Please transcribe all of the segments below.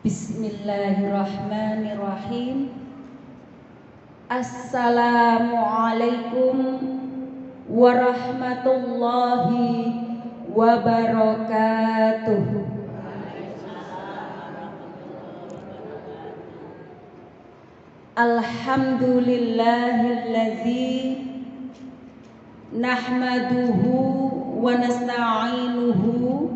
Bismillahirrahmanirrahim. Assalamualaikum warahmatullahi wabarakatuh. Alhamdulillahillazi nahmaduhu wa nasta'inuhu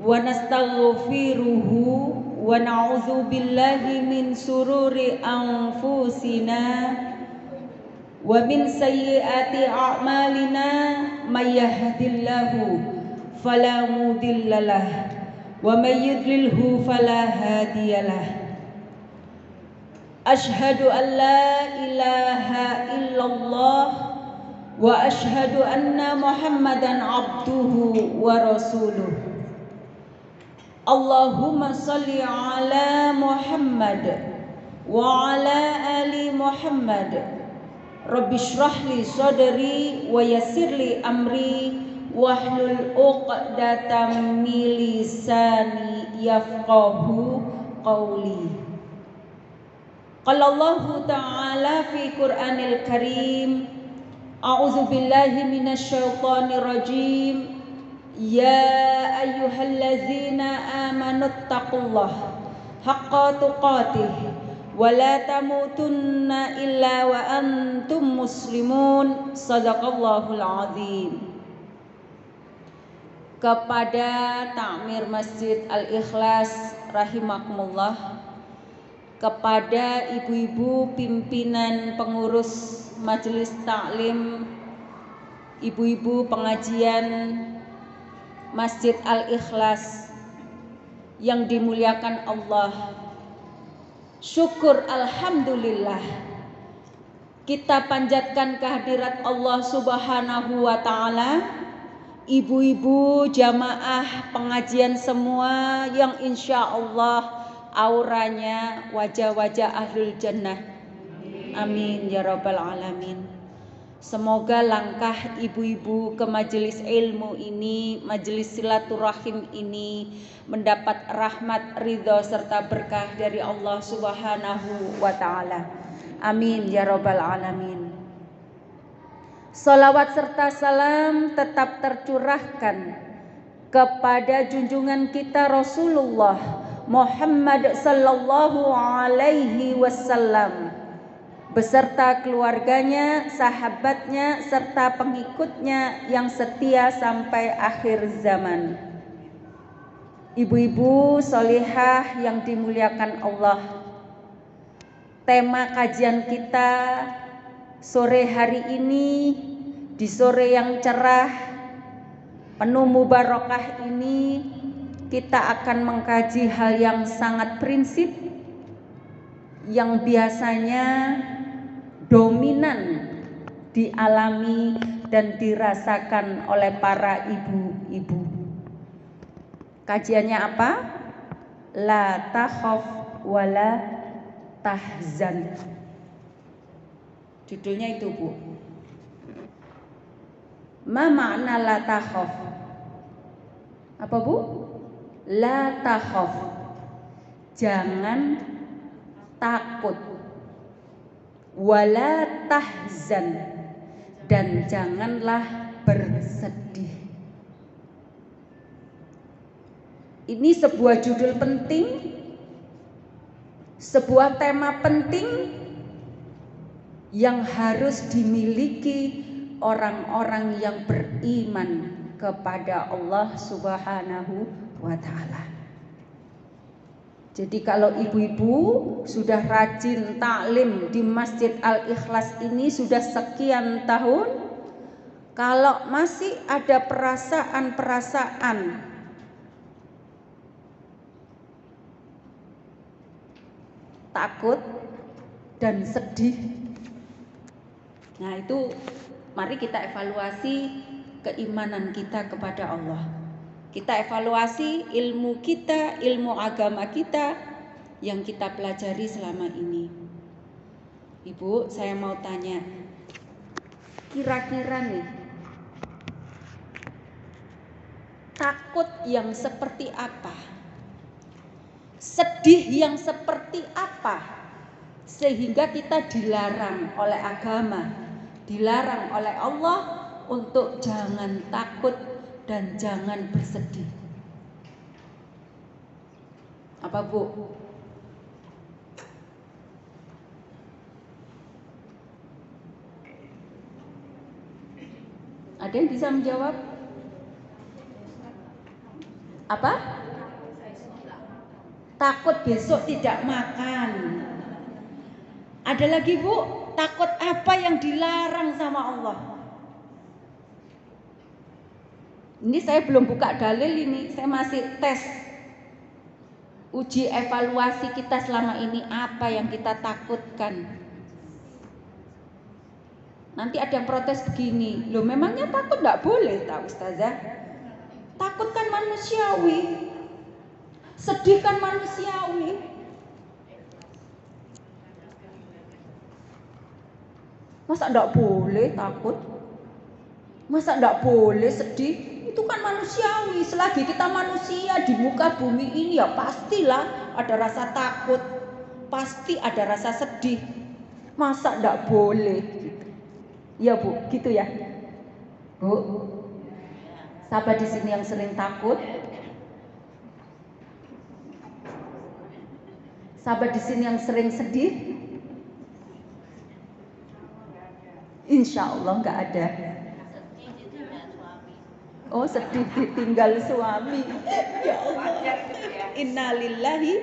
wa nastaghfiruhu wa na'udzu billahi min sururi anfusina wa min sayyiati a'malina may yahdihillahu fala mudhillalah wa may yudlilhu fala hadiyalah. Asyhadu an la ilaha illallah wa asyhadu anna Muhammadan abduhu wa rasuluh. Allahumma salli ala Muhammad wa ala ali Muhammad. Rabbi shrah li sadri wa yassir li amri wahlul 'uqdatam min lisani yafqahu qawli. Qala Allah ta'ala fi Qur'anil Karim, a'udzu billahi minasy syaithanir rajim. Ya ayyuhallazina amanu taqullaha haqqa tuqatih wa la tamutunna illa wa antum muslimun. Shadaqallahul azim. Kepada Takmir Masjid Al-Ikhlas rahimakumullah, kepada ibu-ibu pimpinan pengurus majelis taklim, ibu-ibu pengajian Masjid Al-Ikhlas yang dimuliakan Allah, syukur alhamdulillah kita panjatkan kehadirat Allah Subhanahu wa ta'ala. Ibu-ibu jamaah pengajian semua yang insya Allah auranya wajah-wajah ahlul jannah, amin ya rabbal alamin. Semoga langkah ibu-ibu ke majelis ilmu ini, majelis silaturahim ini mendapat rahmat, ridho serta berkah dari Allah Subhanahu wa ta'ala, amin ya rabbal alamin. Salawat serta salam tetap tercurahkan kepada junjungan kita Rasulullah Muhammad sallallahu alaihi wasallam beserta keluarganya, sahabatnya, serta pengikutnya yang setia sampai akhir zaman. Ibu-ibu solihah yang dimuliakan Allah, tema kajian kita sore hari ini, di sore yang cerah penuh mubarakah ini, kita akan mengkaji hal yang sangat prinsip yang biasanya dominan dialami dan dirasakan oleh para ibu-ibu. Kajiannya apa? La takhaf wala tahzan. Judulnya itu, Bu. Ma makna la takhaf? Apa, Bu? La takhaf. Jangan takut. Wala tahzan, dan janganlah bersedih. Ini sebuah judul penting, sebuah tema penting yang harus dimiliki orang-orang yang beriman kepada Allah Subhanahu wa ta'ala. Jadi kalau ibu-ibu sudah rajin taklim di Masjid Al-Ikhlas ini sudah sekian tahun, kalau masih ada perasaan-perasaan takut dan sedih, nah itu mari kita evaluasi keimanan kita kepada Allah. Kita evaluasi ilmu kita, ilmu agama kita yang kita pelajari selama ini. Ibu, saya mau tanya, kira-kira nih, takut yang seperti apa Sedih yang seperti apa sehingga kita dilarang oleh agama, dilarang oleh Allah untuk jangan takut dan jangan bersedih. Apa Bu? Ada yang bisa menjawab? Apa? Takut besok tidak makan. Ada lagi Bu, takut apa yang dilarang sama Allah? Ini saya belum buka dalil ini, saya masih tes. Uji evaluasi kita selama ini, apa yang kita takutkan. Nanti ada yang protes begini, loh memangnya takut gak boleh tak Ustazah? Takut kan manusiawi, sedih kan manusiawi. Masa gak boleh takut? Masa gak boleh sedih? Itu kan manusiawi. Selagi kita manusia di muka bumi ini ya pastilah ada rasa takut, pasti ada rasa sedih. Masa gak boleh gitu. Ya Bu, gitu ya Bu. Sahabat di sini yang sering takut, sahabat di sini yang sering sedih, insya Allah nggak ada. Oh, sedih ditinggal suami. Ya Allah. Innalillahi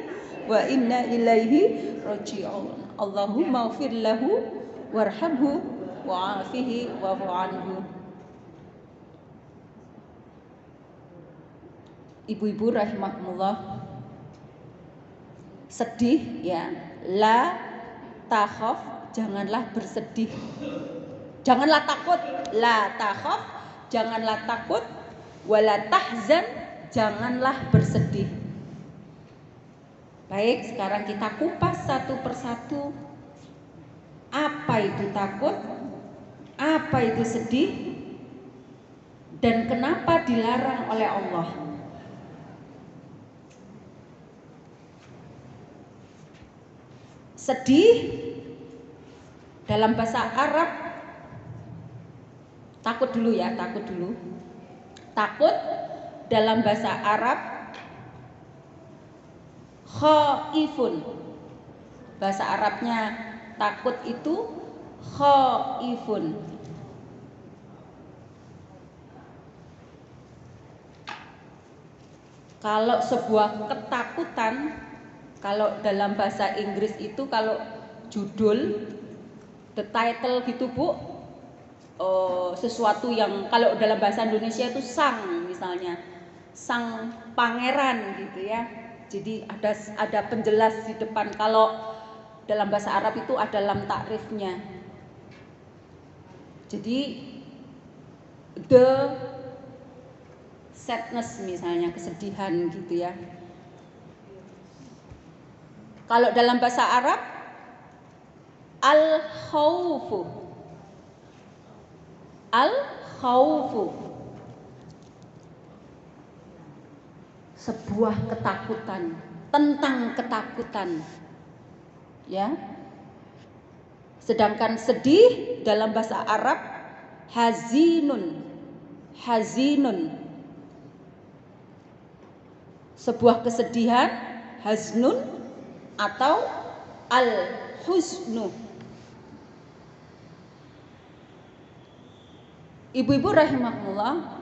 wa inna ilaihi raji'un. Allahumma ighfir lahu warhamhu wa'afihi wa'fu anhu. Ibu-ibu rahimakumullah, sedih ya, la takhaf, janganlah bersedih. Janganlah takut, la takhaf, janganlah takut, wala tahzan, janganlah bersedih. Baik, sekarang kita kupas satu persatu. Apa itu takut? Apa itu sedih? Dan kenapa dilarang oleh Allah? Sedih dalam bahasa Arab, takut dulu ya, takut dulu. Takut dalam bahasa Arab khaifun. Bahasa Arabnya takut itu khaifun. Kalau sebuah ketakutan, kalau dalam bahasa Inggris itu kalau judul, the title gitu Bu, sesuatu yang kalau dalam bahasa Indonesia itu sang, misalnya sang pangeran gitu ya. Jadi ada penjelas di depan. Kalau dalam bahasa Arab itu ada lam takrifnya. Jadi the sadness misalnya, kesedihan gitu ya. Kalau dalam bahasa Arab al-khawfu, al-khawfu, sebuah ketakutan, tentang ketakutan ya. Sedangkan sedih dalam bahasa Arab hazinun, hazinun, sebuah kesedihan, haznun atau al-huznu. Ibu-ibu rahimakumullah,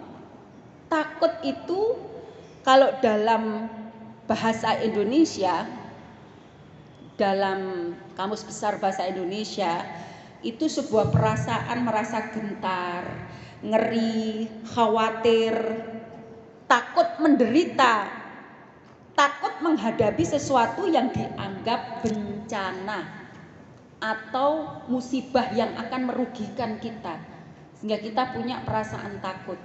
takut itu kalau dalam bahasa Indonesia, dalam Kamus Besar Bahasa Indonesia, itu sebuah perasaan merasa gentar, ngeri, khawatir, takut menderita, takut menghadapi sesuatu yang dianggap bencana atau musibah yang akan merugikan kita, sehingga kita punya perasaan takut.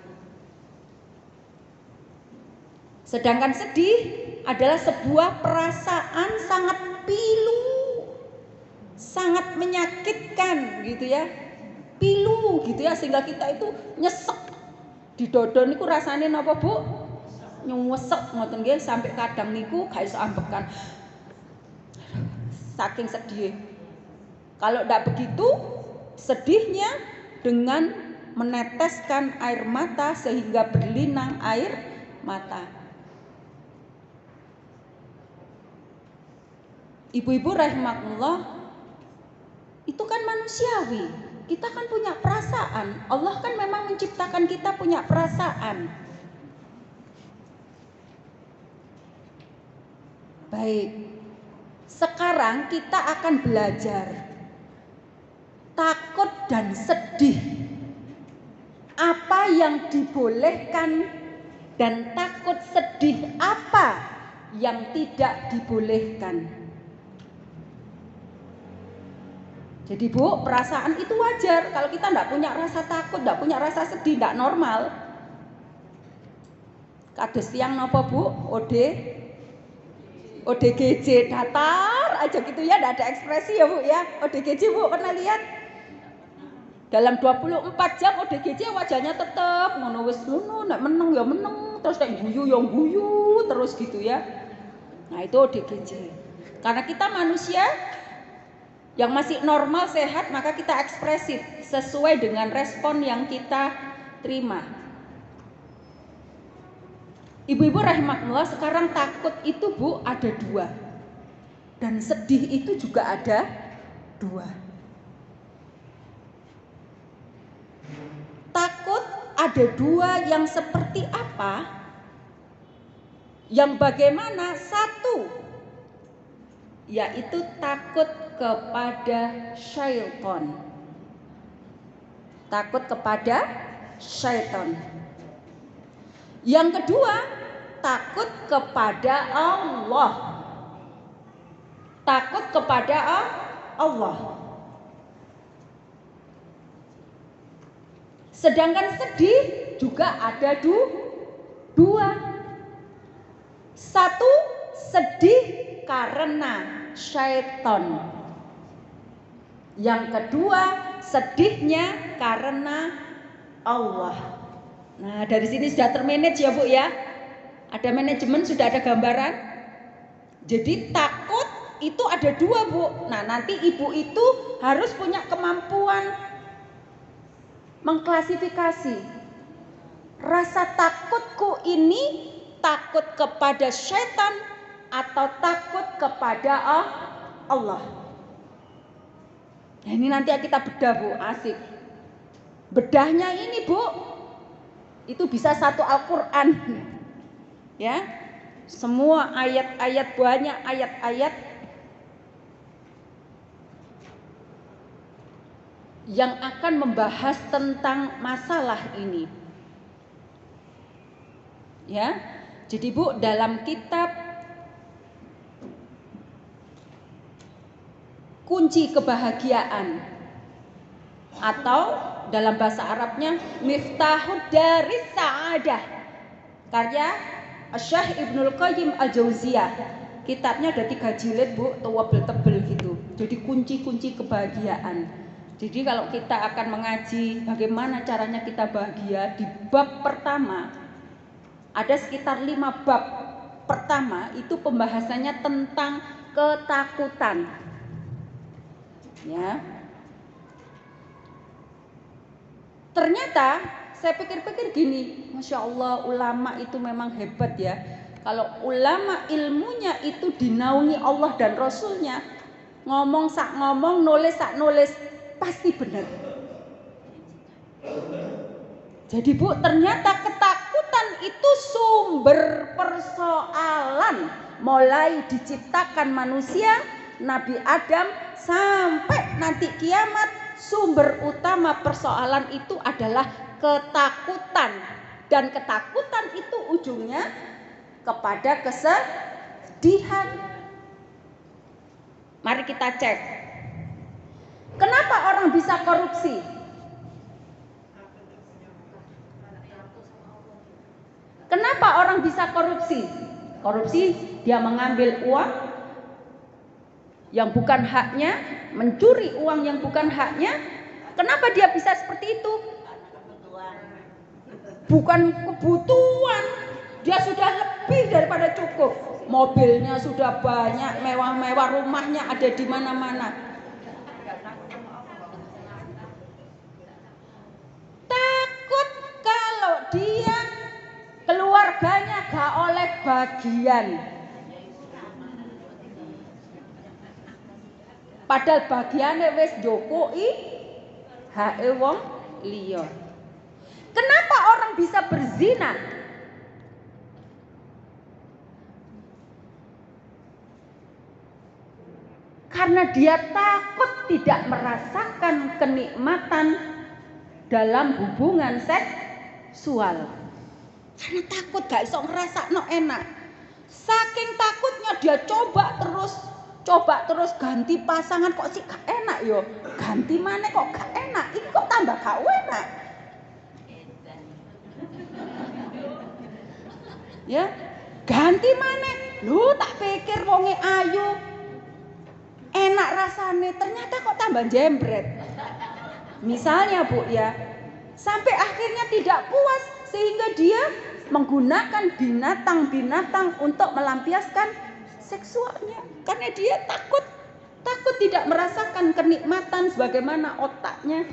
Sedangkan sedih adalah sebuah perasaan sangat pilu, sangat menyakitkan gitu ya, pilu gitu ya, sehingga kita itu nyesek di dodon itu rasanya apa Bu? nyuwesek ngoten nggih sampai kadang niku gak iso ambekan. Saking sedih. Kalau ndak begitu, sedihnya dengan meneteskan air mata sehingga berlinang air mata. Ibu-ibu rahimakumullah, itu kan manusiawi. Kita kan punya perasaan. Allah kan memang menciptakan kita punya perasaan. Baik. Sekarang kita akan belajar takut dan sedih. Apa yang dibolehkan dan takut sedih apa yang tidak dibolehkan. Jadi Bu, perasaan itu wajar. Kalau kita tidak punya rasa takut, tidak punya rasa sedih, tidak normal. Kados tiang napa Bu? ODGJ datar aja gitu ya, tidak ada ekspresi ya Bu ya. ODGJ Bu pernah lihat? Dalam 24 jam ODGJ wajahnya tetap ngono wis ngono, nek meneng ya meneng, terus nek guyu ya guyu terus gitu ya. Nah, itu ODGJ. Karena kita manusia yang masih normal sehat, maka kita ekspresif sesuai dengan respon yang kita terima. Ibu-ibu rahimakumullah, sekarang takut itu Bu ada dua. Dan sedih itu juga ada dua. Takut ada dua yang seperti apa? Yang bagaimana? Satu, yaitu takut kepada syaitan. Takut kepada syaitan. Yang kedua, takut kepada Allah. Takut kepada Allah. Sedangkan sedih juga ada dua. Satu, sedih karena syaitan. Yang kedua, sedihnya karena Allah. Nah, dari sini sudah termanage ya Bu ya. Ada manajemen, sudah ada gambaran. Jadi takut itu ada dua Bu. Nah, nanti ibu itu harus punya kemampuan mengklasifikasi. Rasa takutku ini takut kepada syaitan atau takut kepada Allah. Nah, ini nanti kita bedah Bu, asik. Bedahnya ini Bu, itu bisa satu Al-Quran. Ya, semua ayat-ayat, banyak ayat-ayat yang akan membahas tentang masalah ini. Ya, jadi Bu, dalam kitab Kunci Kebahagiaan atau dalam bahasa Arabnya Miftahud Daris Sa'adah, karya Syekh Ibnul Qayyim Al-Jauziyah. Kitabnya ada 3 jilid Bu, tebel gitu. Jadi kunci-kunci kebahagiaan. Jadi kalau kita akan mengaji bagaimana caranya kita bahagia, di bab pertama ada sekitar 5 bab. Pertama itu pembahasannya tentang ketakutan. Ya. Ternyata saya pikir-pikir gini, Masya Allah, ulama itu memang hebat ya. Kalau ulama ilmunya itu dinaungi Allah dan Rasulnya, ngomong sak ngomong, nulis sak nulis, pasti benar. Jadi Bu, ternyata ketakutan itu sumber persoalan mulai diciptakan manusia, Nabi Adam sampai nanti kiamat. Sumber utama persoalan itu adalah ketakutan, dan ketakutan itu ujungnya kepada kesedihan. Mari kita cek, kenapa orang bisa korupsi? Kenapa orang bisa korupsi? Korupsi, dia mengambil uang yang bukan haknya, mencuri uang yang bukan haknya. Kenapa dia bisa seperti itu? Bukan kebutuhan, Dia sudah lebih daripada cukup. Mobilnya sudah banyak, mewah-mewah, rumahnya ada di mana-mana. Takut kalau dia keluarganya gak oleh bagian. Padahal bagiannya wis njokoki hake wong liya. Kenapa orang bisa berzina? Karena dia takut tidak merasakan kenikmatan dalam hubungan seksual. Karena takut gak iso ngrasakno enak. Saking takutnya dia coba terus ganti pasangan, kok sih gak enak yo. Ganti mana kok gak enak. Ini kok tambah gak enak. Ya, ganti mana? Lu tak pikir wonge ayu. Enak rasane, ternyata kok tambah jembret. Misalnya Bu ya, sampai akhirnya tidak puas sehingga dia menggunakan binatang-binatang untuk melampiaskan seksualnya. Karena dia takut tidak merasakan kenikmatan sebagaimana otaknya,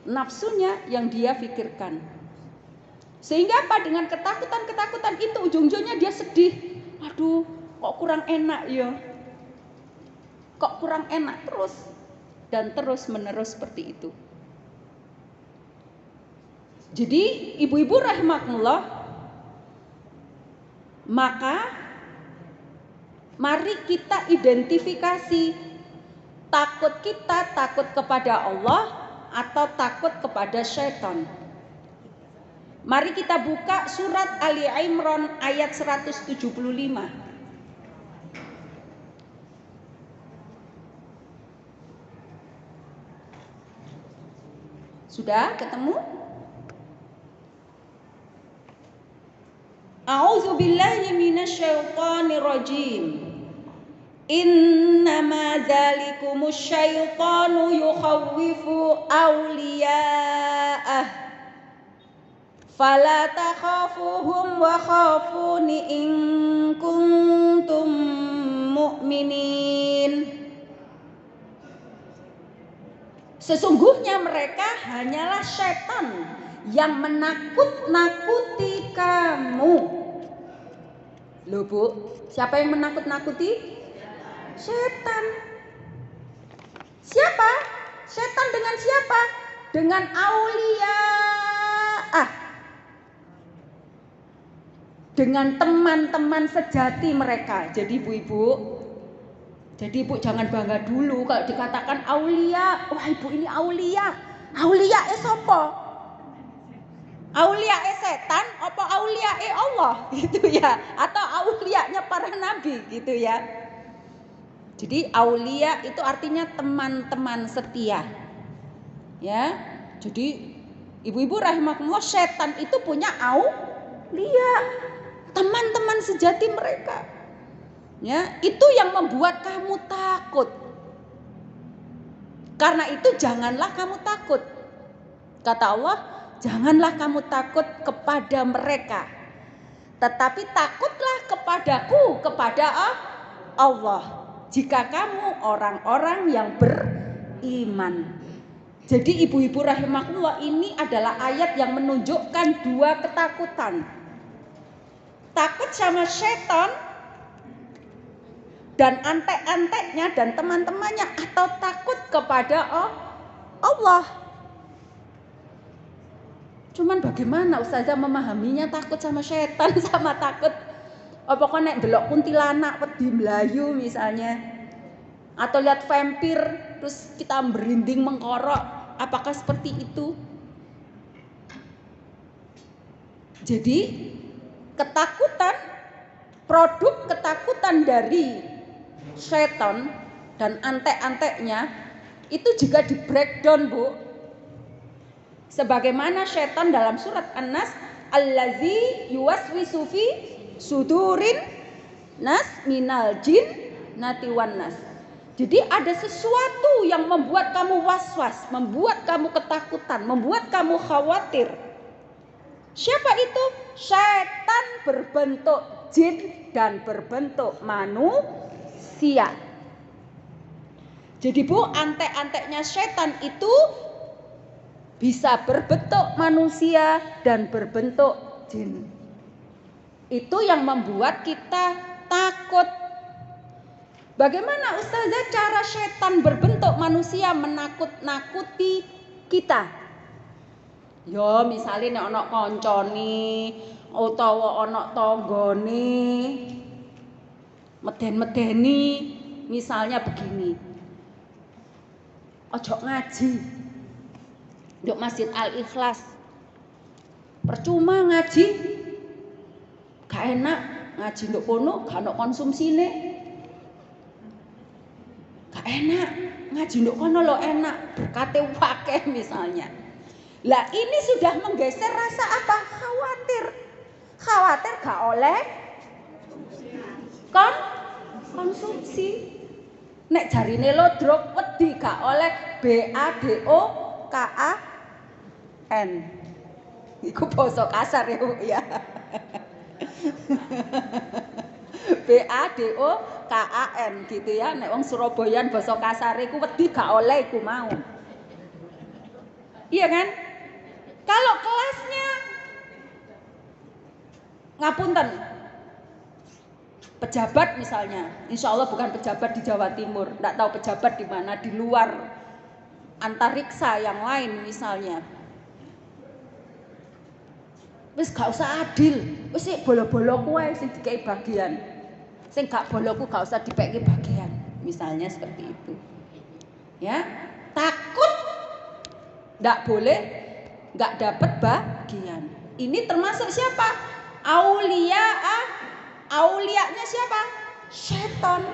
nafsunya yang dia pikirkan. Sehingga apa? Dengan ketakutan itu ujung-ujungnya dia sedih. Aduh, kok kurang enak ya. Kok kurang enak terus dan terus menerus seperti itu. Jadi ibu-ibu rahimakumullah, maka mari kita identifikasi takut kita takut kepada Allah atau takut kepada syaitan. Mari kita buka surat Ali Imran ayat 175. Sudah ketemu? A'udzu billahi minasyaitonir rajim. Innama dzalikumus syaitanu yukhawwifu awliya'ah. Fala takhafuhum wa khafuni in kuntum mu'minin. Sesungguhnya mereka hanyalah setan yang menakut-nakuti kamu. Loh Bu, siapa yang menakut-nakuti? Setan. Siapa? Setan dengan siapa? Dengan auliyaah. Dengan teman-teman sejati mereka. Jadi ibu-ibu, jangan bangga dulu kalau dikatakan aulia. Wah ibu ini aulia. Aulia sapa? Aulia setan apa aulia Allah gitu ya, atau aulianya para nabi gitu ya. Jadi aulia itu artinya teman-teman setia. Ya. Jadi ibu-ibu rahimakumullah, setan itu punya aulia, teman-teman sejati mereka. Ya, itu yang membuat kamu takut. Karena itu janganlah kamu takut. Kata Allah, janganlah kamu takut kepada mereka, tetapi takutlah kepadaku, kepada Allah. Jika kamu orang-orang yang beriman. Jadi ibu-ibu rahimakumullah, ini adalah ayat yang menunjukkan dua ketakutan. Takut sama setan dan antek-anteknya dan teman-temannya, atau takut kepada Allah. Cuman bagaimana Ustazah memahaminya takut sama setan sama takut apa kok nek delok kuntilanak wedi mlayu misalnya, atau lihat vampir terus kita merinding mengkorok, apakah seperti itu? Jadi ketakutan, produk ketakutan dari setan dan antek-anteknya itu juga di breakdown Bu. Sebagaimana setan dalam surat An-Nas, allazi yuwaswisu fi sudurin nas minal jin nati wan nas. Jadi ada sesuatu yang membuat kamu was-was, membuat kamu ketakutan, membuat kamu khawatir. Siapa itu? setan berbentuk jin dan berbentuk manusia. Jadi Bu, antek-anteknya setan itu bisa berbentuk manusia dan berbentuk jin. Itu yang membuat kita takut. Bagaimana Ustazah cara setan berbentuk manusia menakut-nakuti kita? Ya misalnya nek ana kancane utawa ana tanggane meden-medeni, misalnya begini. Ojo ngaji nduk Masjid Al-Ikhlas. Percuma ngaji. Gak enak ngaji nduk kono, gak ono konsumsine. Gak enak ngaji nduk kono lo enak, berkate wakeh misalnya. Lah ini sudah menggeser rasa apa? Khawatir. Khawatir gak oleh konsumsi. Nek jarine lodrok wedi gak oleh BADOKAN. Iku basa kasar ya Bu ya. BADOKAN gitu ya. Nek wong Surabayaan basa kasare iku wedi gak oleh iku mau. Iya kan? Kalau kelasnya ngapunten pejabat misalnya, insya Allah bukan pejabat di Jawa Timur, tidak tahu pejabat di mana di luar antariksa yang lain misalnya. Wis gak usah adil, wis sik bolo-bolo kuwe sing dikei bagian, sing gak boloku gak usah dipeki bagian, misalnya seperti itu. Ya, takut ndak boleh nggak dapat bagian. Ini termasuk siapa? Aulianya siapa? Setan.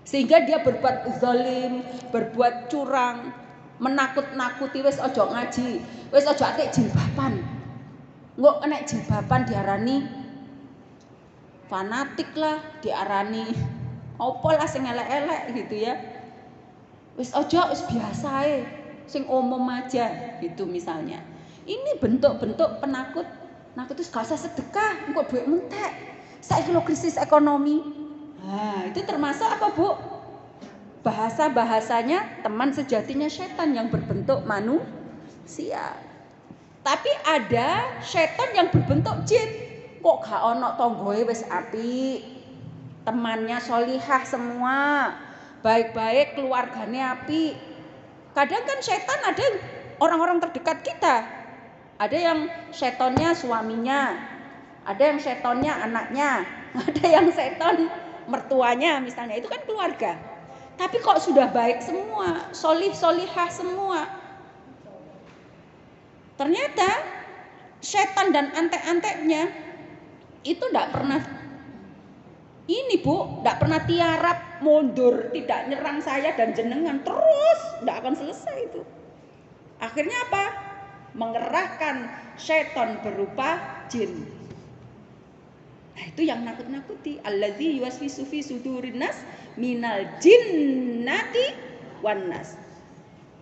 Sehingga dia berbuat zalim, berbuat curang, menakut-nakuti. Wis ojo ngaji, wis ojo atik jilbaban. Engko nek jilbaban diarani fanatik lah, diarani opo lah sing elek-elek gitu ya. Wis ojo, wis biasa ae, sing umum aja gitu misalnya. Ini bentuk-bentuk penakut. Itu gak usah sedekah, engko duit mentek. Saiki lho krisis ekonomi. Nah, itu termasuk apa, Bu? Bahasa-bahasanya teman sejatinya setan yang berbentuk manusia. Tapi ada setan yang berbentuk jin. Kok gak ono tonggoe wis apik. Temannya solihah semua. Baik-baik, keluarganya apik. Kadang kan setan ada orang-orang terdekat kita. Ada yang setonnya suaminya, ada yang setonnya anaknya, ada yang seton mertuanya misalnya, itu kan keluarga. Tapi kok sudah baik semua, solihah semua. Ternyata setan dan antek-anteknya itu tidak pernah ini Bu, tidak pernah tiarap mundur, tidak nyerang saya dan jenengan, terus tidak akan selesai itu. Akhirnya apa? Mengerahkan setan berupa jin. Nah, itu yang nakut-nakuti. Allazi yuwaswisu fi sudurin nas minal jinnati wan nas.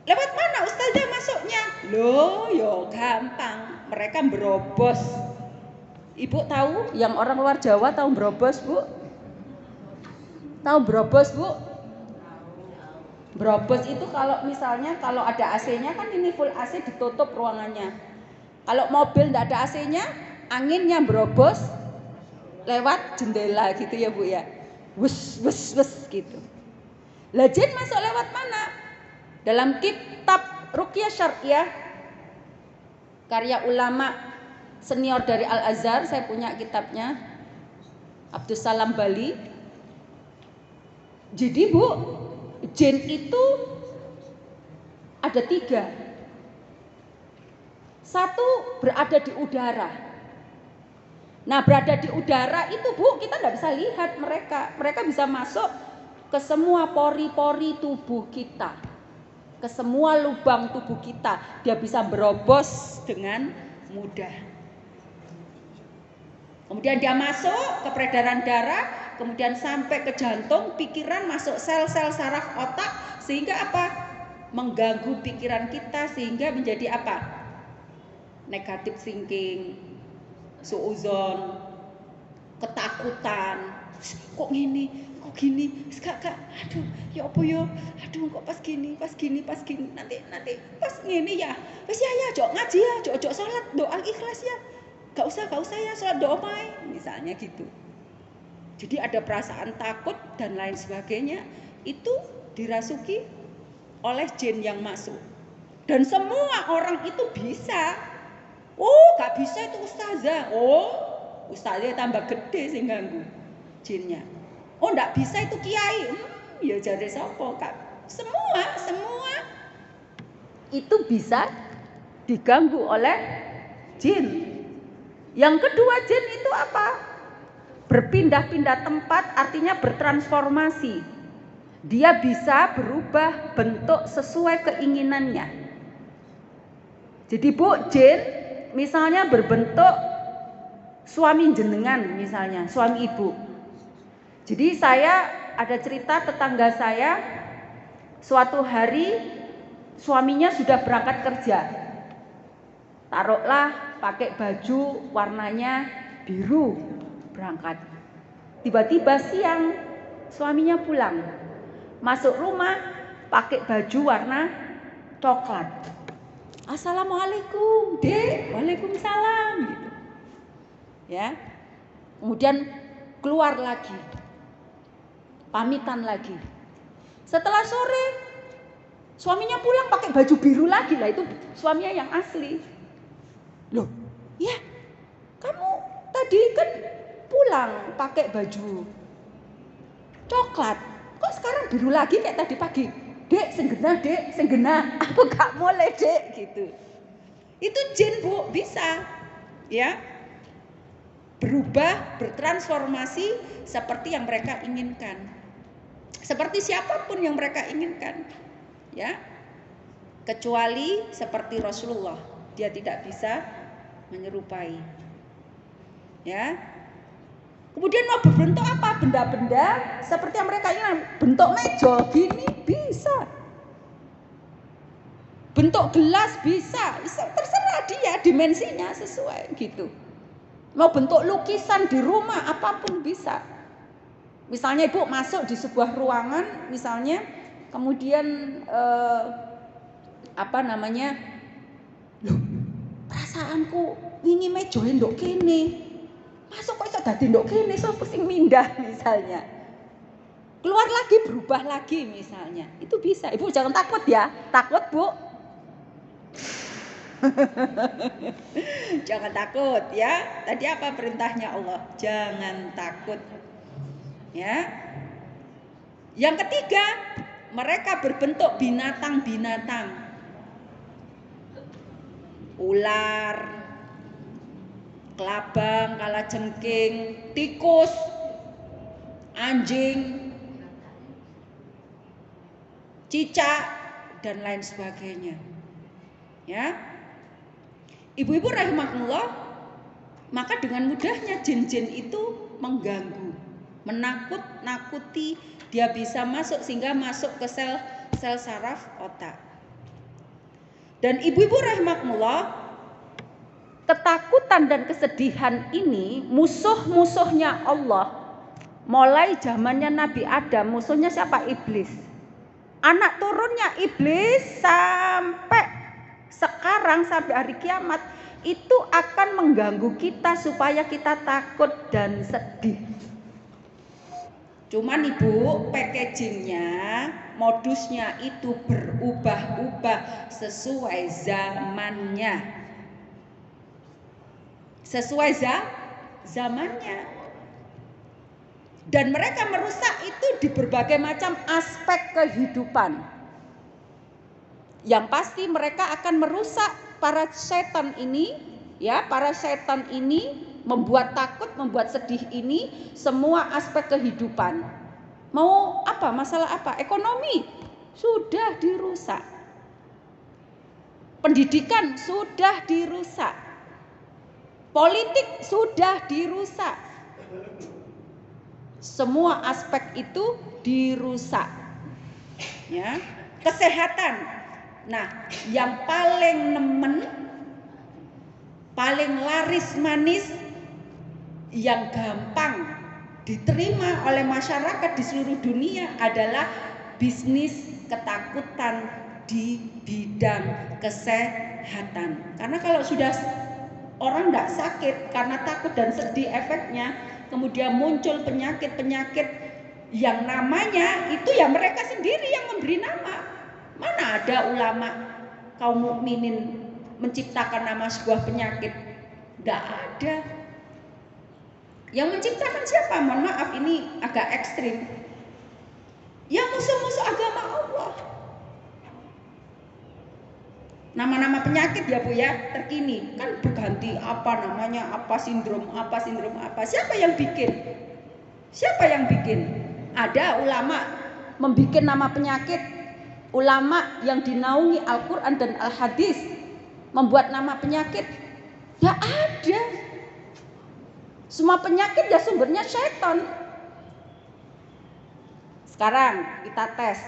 Lewat mana Ustazah masuknya? Loh, yo gampang. Mereka berobos. Ibu tahu, yang orang luar Jawa tahu berobos, Bu? Tahu berobos, Bu? Berobos itu kalau misalnya kalau ada AC-nya kan ini full AC ditutup ruangannya. Kalau mobil tidak ada AC-nya, anginnya berobos lewat jendela gitu ya Bu ya. Wus gitu. Lah jin masuk lewat mana? Dalam kitab Ruqyah Syar'iyah karya ulama senior dari Al-Azhar, saya punya kitabnya, Abdus Salam Bali. Jadi Bu, jin itu ada 3. Satu berada di udara. Nah, berada di udara itu Bu, kita tidak bisa lihat mereka. Mereka bisa masuk ke semua pori-pori tubuh kita, ke semua lubang tubuh kita. Dia bisa berobos dengan mudah. Kemudian dia masuk ke peredaran darah, kemudian sampai ke jantung, pikiran, masuk sel-sel saraf otak, sehingga apa? Mengganggu pikiran kita sehingga menjadi apa? Negative thinking, suuzon, ketakutan. Kok gini, kok gini, kak, aduh, ya apa ya, aduh kok pas gini, nanti pas gini ya, pas ya, jok ngaji ya, jok sholat, doa ikhlas ya, gak usah ya, sholat doa mai, misalnya gitu. Jadi ada perasaan takut dan lain sebagainya, itu dirasuki oleh jin yang masuk. Dan semua orang itu bisa. Oh, gak bisa itu ustazah. Oh, ustazah tambah gede sih ganggu jinnya. Oh, ndak bisa itu kiai. Ya jadi sapa, Kak? Semua itu bisa diganggu oleh jin. Yang kedua, jin itu apa? Berpindah-pindah tempat, artinya bertransformasi. Dia bisa berubah bentuk sesuai keinginannya. Jadi Bu, jin misalnya berbentuk suami jenengan, misalnya suami ibu. Jadi saya ada cerita tetangga saya, suatu hari suaminya sudah berangkat kerja. Taruhlah pakai baju warnanya biru berangkat. Tiba-tiba siang suaminya pulang. Masuk rumah pakai baju warna coklat. Assalamualaikum, Dek. Waalaikumsalam gitu. Ya. Kemudian keluar lagi. Pamitan lagi. Setelah sore suaminya pulang pakai baju biru lagi lah, itu suaminya yang asli. Loh, ya. Kamu tadi kan pulang pakai baju coklat. Kok sekarang biru lagi kayak tadi pagi? Dek, senggena. Aku gak boleh, Dek, gitu. Itu jin, Bu, bisa. Ya. Berubah, bertransformasi seperti yang mereka inginkan. Seperti siapapun yang mereka inginkan. Ya. Kecuali seperti Rasulullah, dia tidak bisa menyerupai. Ya. Kemudian mau berbentuk apa? Benda-benda seperti yang mereka inginkan. Bentuk meja gini bisa. Bentuk gelas bisa. Terserah dia, dimensinya sesuai gitu. Mau bentuk lukisan di rumah apapun bisa. Misalnya Ibu masuk di sebuah ruangan, misalnya kemudian loh, perasaanku wingi meja ndok kene. Masuk kok iso dadi ndok kene, sapa sing mindah misalnya. Keluar lagi, berubah lagi misalnya. Itu bisa. Ibu jangan takut ya. Takut, Bu? Jangan takut ya. Tadi apa perintahnya Allah? Jangan takut. Ya. Yang ketiga, mereka berbentuk binatang-binatang. Ular, kelabang, kalajengking, tikus, anjing, cicak, dan lain sebagainya. Ya. Ibu-ibu rahimakumullah, maka dengan mudahnya jin-jin itu mengganggu, menakut-nakuti, dia bisa masuk sehingga masuk ke sel saraf otak. Dan ibu-ibu rahimakumullah, ketakutan dan kesedihan ini musuh-musuhnya Allah. Mulai zamannya Nabi Adam, musuhnya siapa? Iblis. Anak turunnya iblis sampai sekarang, sampai hari kiamat, itu akan mengganggu kita supaya kita takut dan sedih. Cuman Ibu, packagingnya, modusnya itu berubah-ubah sesuai zamannya. Sesuai zamannya. Dan mereka merusak itu di berbagai macam aspek kehidupan. Yang pasti mereka akan merusak para setan ini, ya, para setan ini membuat takut, membuat sedih ini semua aspek kehidupan. Mau apa? Masalah apa? Ekonomi sudah dirusak. Pendidikan sudah dirusak. Politik sudah dirusak. Semua aspek itu dirusak. Ya. Kesehatan. Nah, yang paling nemen, paling laris manis yang gampang diterima oleh masyarakat di seluruh dunia adalah bisnis ketakutan di bidang kesehatan. Karena kalau sudah orang tidak sakit karena takut dan sedih efeknya, kemudian muncul penyakit-penyakit yang namanya itu ya mereka sendiri yang memberi nama. Mana ada ulama kaum mukminin menciptakan nama sebuah penyakit? Tidak ada. Yang menciptakan siapa? Mohon maaf, ini agak ekstrim. Ya musuh-musuh agama Allah. Nama-nama penyakit ya Bu ya, terkini kan berganti apa namanya, apa sindrom apa. Siapa yang bikin? Siapa yang bikin? Ada ulama membikin nama penyakit, ulama yang dinaungi Al-Quran dan Al-Hadis membuat nama penyakit. Ya ada. Semua penyakit ya sumbernya setan. Sekarang kita tes.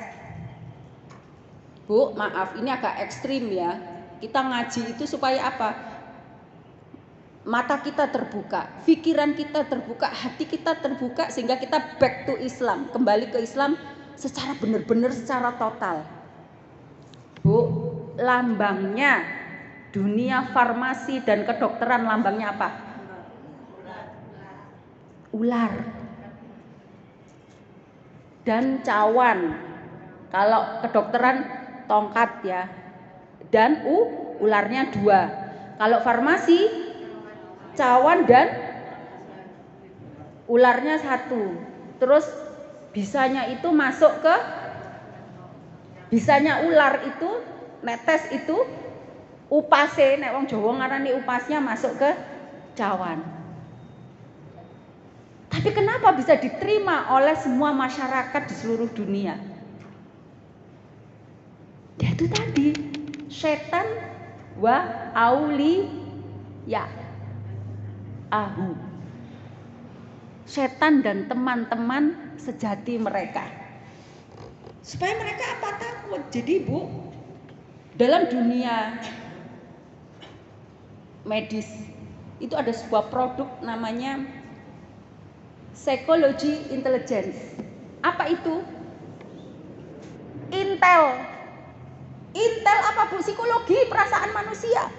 Bu, maaf ini agak ekstrim ya. Kita ngaji itu supaya apa? Mata kita terbuka, pikiran kita terbuka, hati kita terbuka sehingga kita back to Islam, kembali ke Islam secara benar-benar, secara total. Bu, lambangnya dunia farmasi dan kedokteran lambangnya apa? Ular dan cawan. Kalau kedokteran tongkat ya, dan ularnya 2. Kalau farmasi cawan dan ularnya 1. Terus bisanya itu masuk ke, bisanya ular itu netes itu upase, nek wong Jawa ngarani upasnya masuk ke cawan. Tapi kenapa bisa diterima oleh semua masyarakat di seluruh dunia? Ya itu tadi, setan wa auliya ahu. Setan dan teman-teman sejati mereka. Supaya mereka apa? Takut. Jadi Bu, dalam dunia medis itu ada sebuah produk namanya psychology intelligence. Apa itu? Intel. Intel apa Bu? Psikologi perasaan manusia.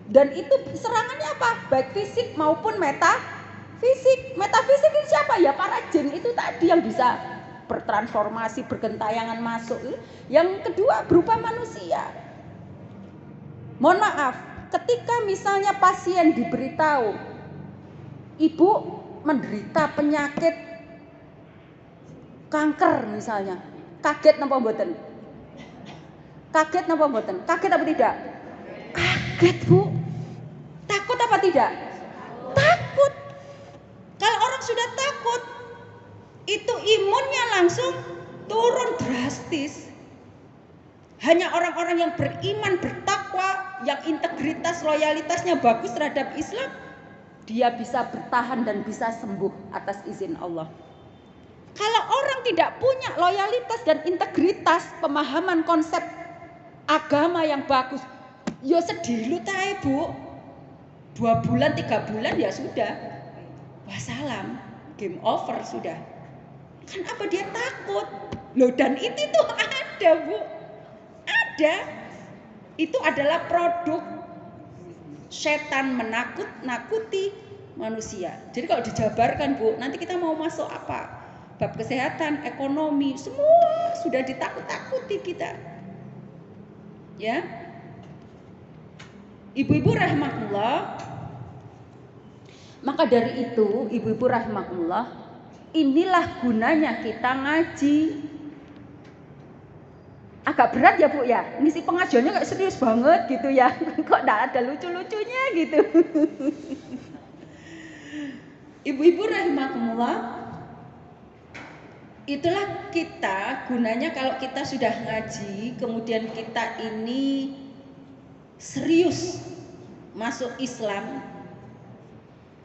Dan itu serangannya apa? Baik fisik maupun metafisik. Metafisik ini siapa? Ya para jin itu tadi yang bisa bertransformasi, bergentayangan masuk. Yang kedua berupa manusia. Mohon maaf, ketika misalnya pasien diberitahu ibu menderita penyakit kanker misalnya, kaget napa mboten? Kaget napa mboten? Kaget apa tidak? Kaget Bu. Takut apa tidak? Takut. Kalau orang sudah takut, itu imunnya langsung turun drastis. Hanya orang-orang yang beriman, bertakwa, yang integritas, loyalitasnya bagus terhadap Islam, dia bisa bertahan dan bisa sembuh atas izin Allah. Kalau orang tidak punya loyalitas dan integritas, pemahaman konsep agama yang bagus, ya sedih lu tae Bu. 2 bulan, 3 bulan ya sudah. Wassalam, game over sudah. Kan apa dia takut? Loh, dan itu tuh ada Bu. Ada. Itu adalah produk setan menakut-nakuti manusia. Jadi kalau dijabarkan Bu, nanti kita mau masuk apa? Bab kesehatan, ekonomi, semua sudah ditakut-takuti kita. Ya. Ibu-ibu rahmatullah. Maka dari itu, ibu-ibu rahmatullah, inilah gunanya kita ngaji. Agak berat ya Bu ya, ngisi pengajiannya kayak serius banget gitu ya. Kok enggak ada lucu-lucunya gitu. Ibu-ibu rahimakumullah, itulah kita gunanya kalau kita sudah ngaji, kemudian kita ini serius masuk Islam,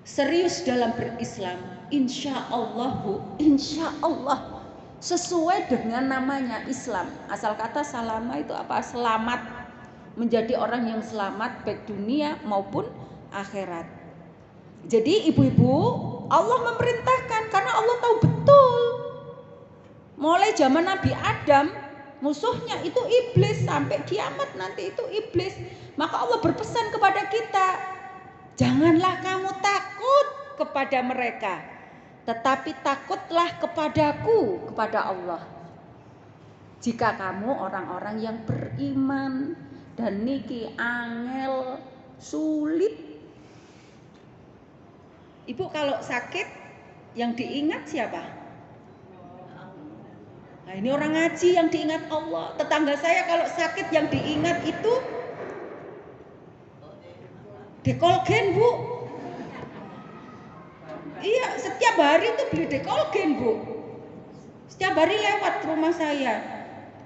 serius dalam berislam, insya Allah Bu, insya Allah sesuai dengan namanya Islam. Asal kata salama itu apa? Selamat, menjadi orang yang selamat baik dunia maupun akhirat. Jadi ibu-ibu, Allah memerintahkan karena Allah tahu betul. Mulai zaman Nabi Adam, musuhnya itu iblis, sampai kiamat nanti itu iblis. Maka Allah berpesan kepada kita, janganlah kamu takut kepada mereka, tetapi takutlah kepadaku, kepada Allah. Jika kamu orang-orang yang beriman, dan niki angel sulit. Ibu kalau sakit yang diingat siapa? Nah, ini orang ngaji yang diingat Allah. Tetangga saya kalau sakit yang diingat itu Dekolgen, Bu. Iya, setiap hari itu beli Dekolgen, Bu. Setiap hari lewat rumah saya.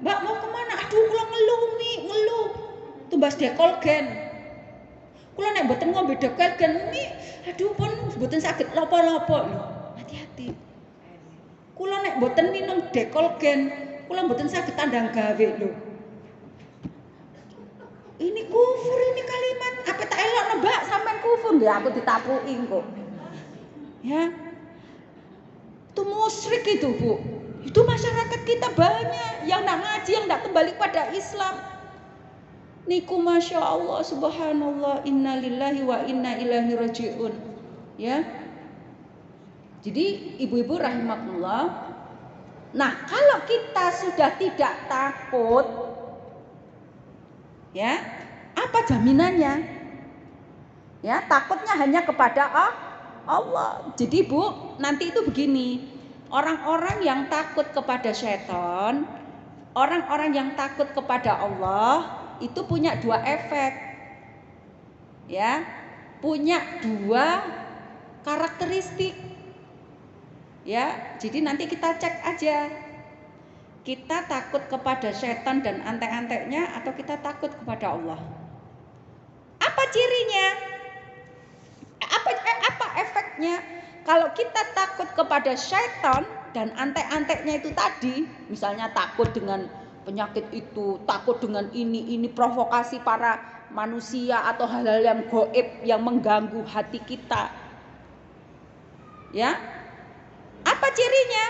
Mbak mau kemana? Aduh, kula ngeluh. Tumbas Dekolgen. Kula nek mboten ngombe Dekolgen mi, aduh pun mboten saged lopo-lopo lho. Hati-hati. Kula nek mboten minum Dekolgen, kula mboten saged tandang gawe lho. Ini kufur ini kalimat. Apa tak elok Mbak sampean kufur nggih aku ditapuki kok. Ya. Itu musyrik itu, Bu. Itu masyarakat kita banyak yang enggak ngaji, yang enggak kembali pada Islam. Niku Masya Allah, subhanallah, innalillahi wa inna ilaihi raji'un. Ya. Jadi ibu-ibu rahimakumullah. Nah, kalau kita sudah tidak takut, ya, apa jaminannya? Ya, takutnya hanya kepada Allah. Jadi Bu, nanti itu begini. Orang-orang yang takut kepada setan, orang-orang yang takut kepada Allah itu punya dua efek. Ya, punya dua karakteristik. Ya, jadi nanti kita cek aja. Kita takut kepada setan dan antek-anteknya atau kita takut kepada Allah? Apa cirinya? Apa efeknya? Kalau kita takut kepada setan dan antek-anteknya itu tadi, misalnya takut dengan penyakit itu, takut dengan ini provokasi para manusia atau hal-hal yang gaib yang mengganggu hati kita. Ya. Apa cirinya?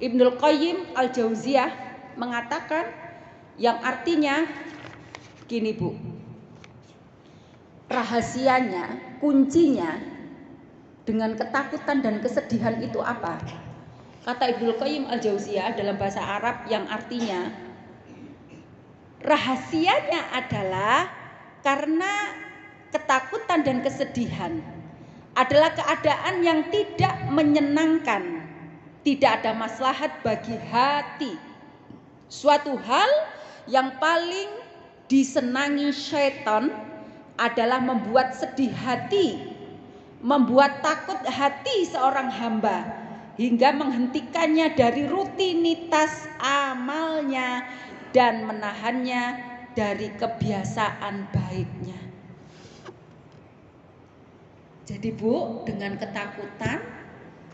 Ibnul Qayyim Al-Jauziyah mengatakan yang artinya gini Bu. Rahasianya, kuncinya dengan ketakutan dan kesedihan itu apa? Kata Ibnul Qayyim Al-Jauziyah dalam bahasa Arab yang artinya rahasianya adalah karena ketakutan dan kesedihan adalah keadaan yang tidak menyenangkan, tidak ada maslahat bagi hati. Suatu hal yang paling disenangi syaitan adalah membuat sedih hati, membuat takut hati seorang hamba, hingga menghentikannya dari rutinitas amalnya dan menahannya dari kebiasaan baiknya. Jadi Bu, dengan ketakutan,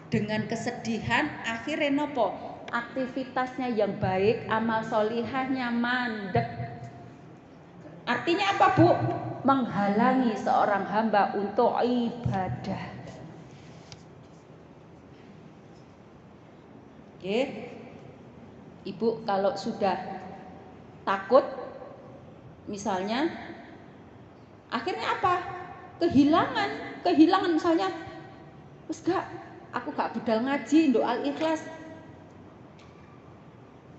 dengan kesedihan, akhirnya nopo? Aktivitasnya yang baik, amal solihahnya mandek. Artinya apa Bu? Menghalangi seorang hamba untuk ibadah. Oke, Ibu kalau sudah takut, misalnya, akhirnya apa? Kehilangan misalnya, wes aku gak budal ngaji, nduk Al-Ikhlas.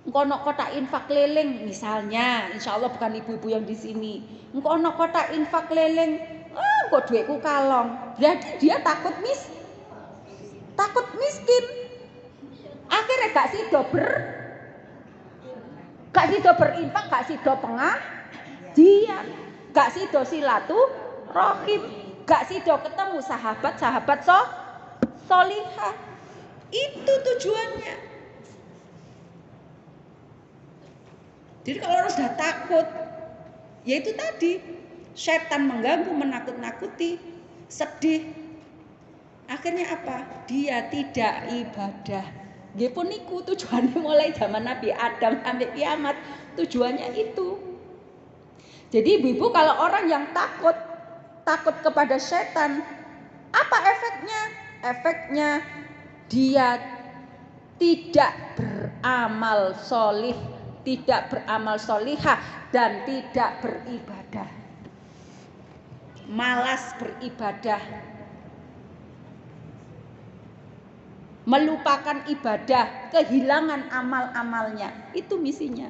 Engko ono kotak infak keliling misalnya, insya Allah bukan ibu-ibu yang di sini. Engko ono kotak infak keliling, kok duitku kalong. Berarti dia takut miskin. Akhirnya gak sido berinfak, gak sido pengajian, gak sido silaturahim, gak sido ketemu sahabat-sahabat solihah. Itu tujuannya. Jadi kalau orang sudah takut, ya itu tadi, setan mengganggu, menakut-nakuti, sedih. Akhirnya apa? Dia tidak ibadah. Nggih pun niku tujuannya mulai zaman Nabi Adam sampai kiamat, tujuannya itu. Jadi ibu-ibu kalau orang yang takut takut kepada setan, apa efeknya? Efeknya dia tidak beramal solih, tidak beramal solihah, dan tidak beribadah. Malas beribadah, melupakan ibadah, kehilangan amal-amalnya. Itu misinya.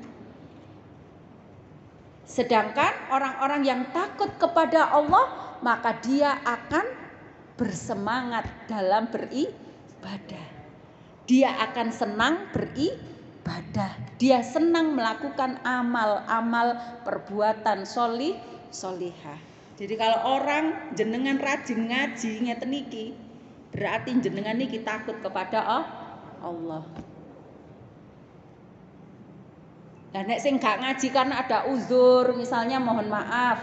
Sedangkan orang-orang yang takut kepada Allah, maka dia akan bersemangat dalam beribadah. Dia akan senang beribadah. Dia senang melakukan amal-amal perbuatan solihah. Jadi kalau orang jenengan rajin ngaji ngeten iki, berarti jenengan niki takut kepada Allah. Nah, nek sing gak ngaji karena ada uzur, misalnya mohon maaf,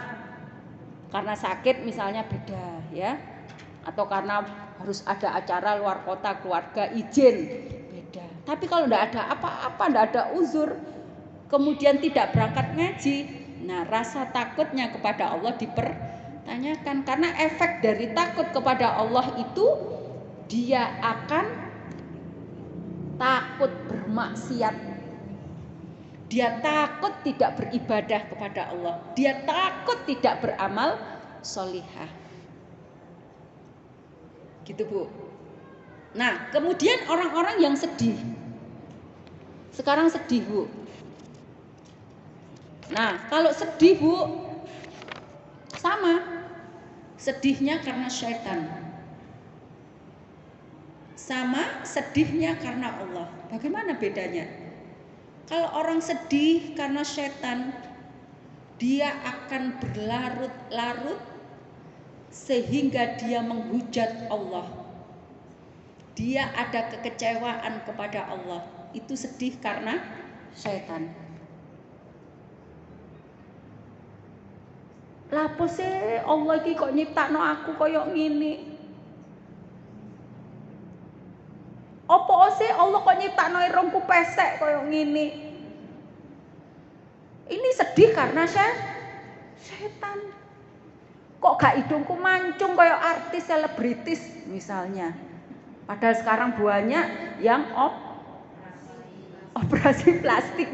karena sakit misalnya beda ya, atau karena harus ada acara luar kota keluarga izin beda. Tapi kalau ndak ada apa-apa, ndak ada uzur, kemudian tidak berangkat ngaji, nah rasa takutnya kepada Allah dipertanyakan, karena efek dari takut kepada Allah itu dia akan takut bermaksiat. Dia takut tidak beribadah kepada Allah. Dia takut tidak beramal solihah. Gitu Bu. Nah kemudian orang-orang yang sedih. Sekarang sedih Bu. Nah kalau sedih Bu, sama. Sedihnya karena syaitan. Sama sedihnya karena Allah. Bagaimana bedanya? Kalau orang sedih karena setan, dia akan berlarut-larut sehingga dia menghujat Allah. Dia ada kekecewaan kepada Allah. Itu sedih karena setan. Lapo sih Allah iki kok nyiptakno aku koyo ngene? Apa sih Allah kok nyiptakno irungku pesek koyo ngene? Ini sedih karena setan. Kok gak hidungku mancung koyo artis selebritis misalnya. Padahal sekarang banyak yang operasi plastik.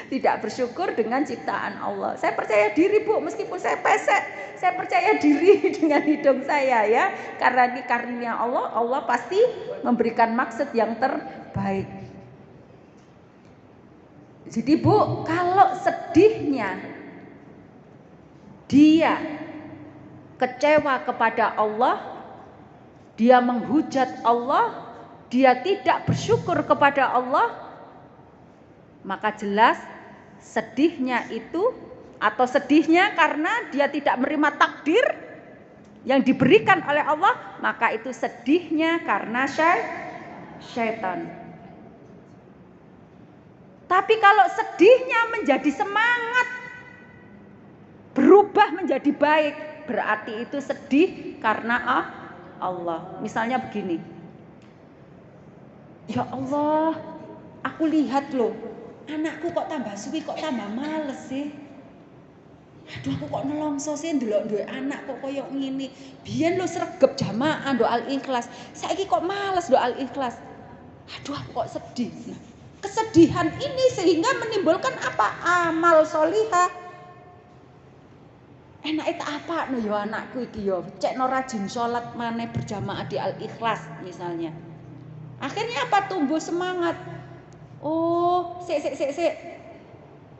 Tidak bersyukur dengan ciptaan Allah. Saya percaya diri Bu, meskipun saya pesek, saya percaya diri dengan hidung saya ya. Karena ini karunia Allah, Allah pasti memberikan maksud yang terbaik. Jadi Bu, kalau sedihnya dia kecewa kepada Allah, dia menghujat Allah, dia tidak bersyukur kepada Allah, maka jelas sedihnya itu, atau sedihnya karena dia tidak menerima takdir yang diberikan oleh Allah, maka itu sedihnya karena syaitan. Tapi kalau sedihnya menjadi semangat, berubah menjadi baik, berarti itu sedih karena Allah. Misalnya begini, ya Allah, aku lihat loh, anakku kok tambah suwi, kok tambah males sih. Aduh, aku kok nelongso sih ndelok duwe anak kok koyo ngene. Biyen lho sregep jamaah doa Al-Ikhlas. Saiki kok males doa Al-Ikhlas. Aduh, aku kok sedih. Nah, kesedihan ini sehingga menimbulkan apa? Amal solihah. Enake tak apakno ya anakku iki ya, cekno rajin salat maneh berjamaah di Al-Ikhlas misalnya. Akhirnya apa? Tumbuh semangat. Oh, sik.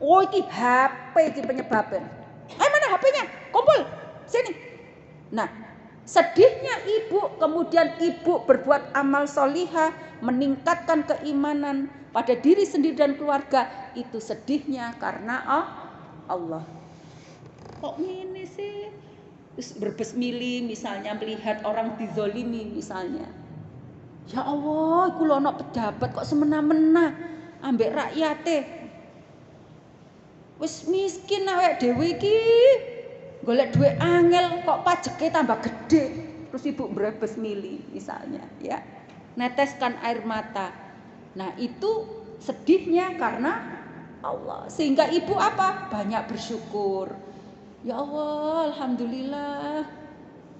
Oh, iki HP iki penyebabnya. Mana HP-nya? Kumpul. Sini. Nah, sedihnya ibu, kemudian ibu berbuat amal solihah, meningkatkan keimanan pada diri sendiri dan keluarga, itu sedihnya karena Allah. Kok ini sih? Terus berbesmili misalnya melihat orang dizolimi misalnya. Ya Allah, iku lho ana pejabat kok semena-mena ambek rakyate. Wis miskin awake dhewe iki. Golek duit angel kok pajeke tambah gede. Terus ibu brebes mili misalnya ya. Neteskan air mata. Nah, itu sedihnya karena Allah. Sehingga ibu apa? Banyak bersyukur. Ya Allah, alhamdulillah.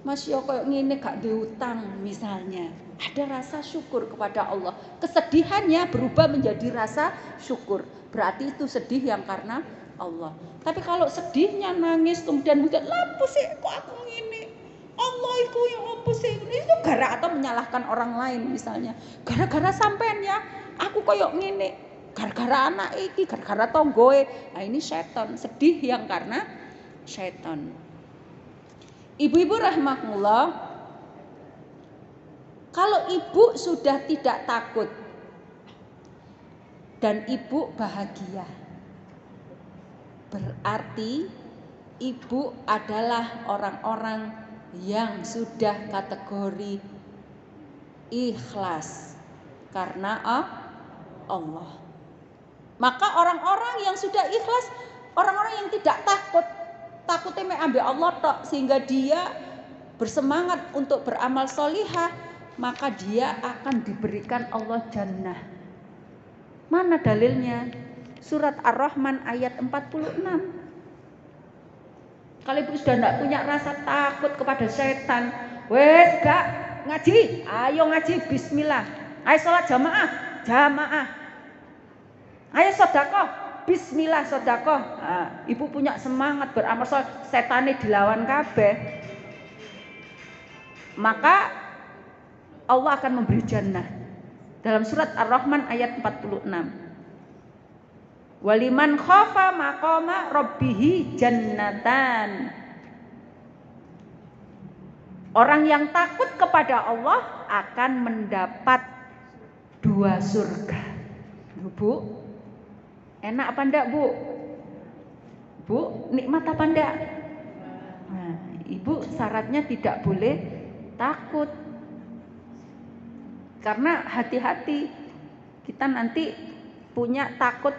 Mas yo koyo ngene gak diutang misalnya. Ada rasa syukur kepada Allah. Kesedihannya berubah menjadi rasa syukur. Berarti itu sedih yang karena Allah. Tapi kalau sedihnya nangis kemudian lapo sih kok aku ngene? Allah iku yang apa sih? Itu gara atau menyalahkan orang lain misalnya. Gara-gara sampean ya, aku koyo ngene. Gara-gara anak iki, gara-gara tonggoe. Nah ini setan, sedih yang karena setan. Ibu-ibu rahmatullah, kalau ibu sudah tidak takut dan ibu bahagia, berarti ibu adalah orang-orang yang sudah kategori ikhlas karena Allah. Maka orang-orang yang sudah ikhlas, orang-orang yang tidak takutnya ambil Allah tok, sehingga dia bersemangat untuk beramal solihah, maka dia akan diberikan Allah jannah. Mana dalilnya? Surat Ar-Rahman ayat 46. Kalau ibu sudah tidak punya rasa takut kepada setan, wes gak ngaji, ayo ngaji bismillah. Ayo sholat jamaah. Ayo sedekah, bismillah sedekah. Nah, ibu punya semangat beramal soleh, setane dilawan kabeh. Maka Allah akan memberi jannah. Dalam surat Ar-Rahman ayat 46. Waliman khafa maqama rabbihi jannatan. Orang yang takut kepada Allah akan mendapat 2 surga. Bu, enak apa enggak, Bu? Bu, nikmat apa enggak? Nah, ibu syaratnya tidak boleh takut. Karena hati-hati, kita nanti punya takut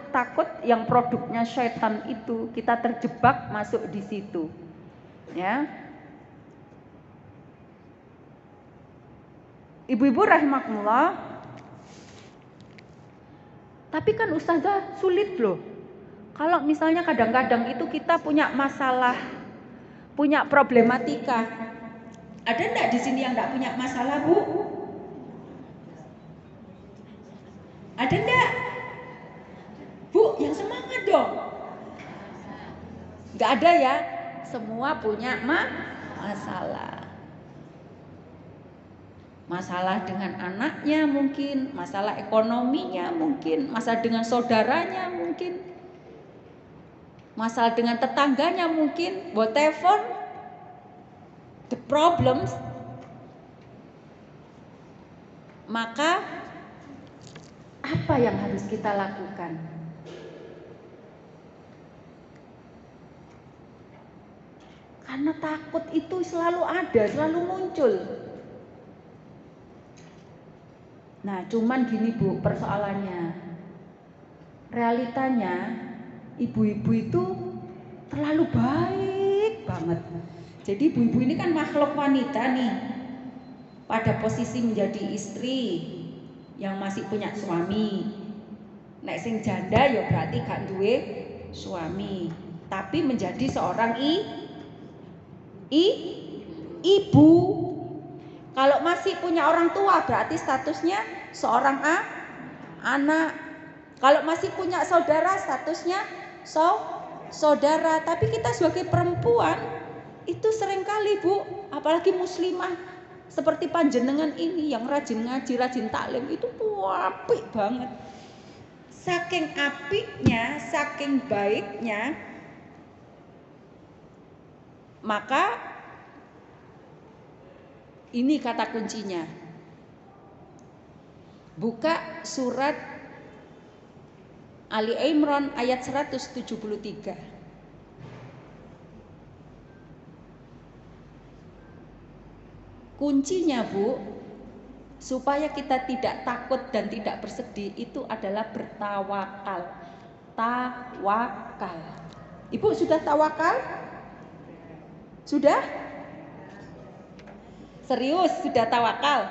yang produknya syaitan itu, kita terjebak masuk di situ. Ya. Ibu-ibu rahimakumullah. Tapi kan ustazah sulit loh. Kalau misalnya kadang-kadang itu kita punya masalah, punya problematika. Ada enggak di sini yang enggak punya masalah, Bu? Ada enggak? Bu, yang semangat dong. Enggak ada ya? Semua punya masalah. Masalah dengan anaknya mungkin, masalah ekonominya mungkin, masalah dengan saudaranya mungkin, masalah dengan tetangganya mungkin, whatever the problems. Maka apa yang harus kita lakukan? Karena takut itu selalu ada, selalu muncul. Nah, cuman gini Bu, persoalannya. Realitanya ibu-ibu itu terlalu baik banget. Jadi ibu-ibu ini kan makhluk wanita nih. Pada posisi menjadi istri yang masih punya suami. Nek sing janda ya berarti gak duwe suami, tapi menjadi seorang ibu. Kalau masih punya orang tua berarti statusnya seorang anak. Kalau masih punya saudara statusnya saudara. Tapi kita sebagai perempuan itu seringkali Bu, apalagi muslimah seperti panjenengan ini yang rajin ngaji, rajin taklim, itu apik banget. Saking apiknya, saking baiknya, maka ini kata kuncinya. Buka surat Ali Imran ayat 173. Kuncinya Bu, supaya kita tidak takut dan tidak bersedih itu adalah bertawakal. Tawakal. Ibu sudah tawakal? Sudah? Serius sudah tawakal?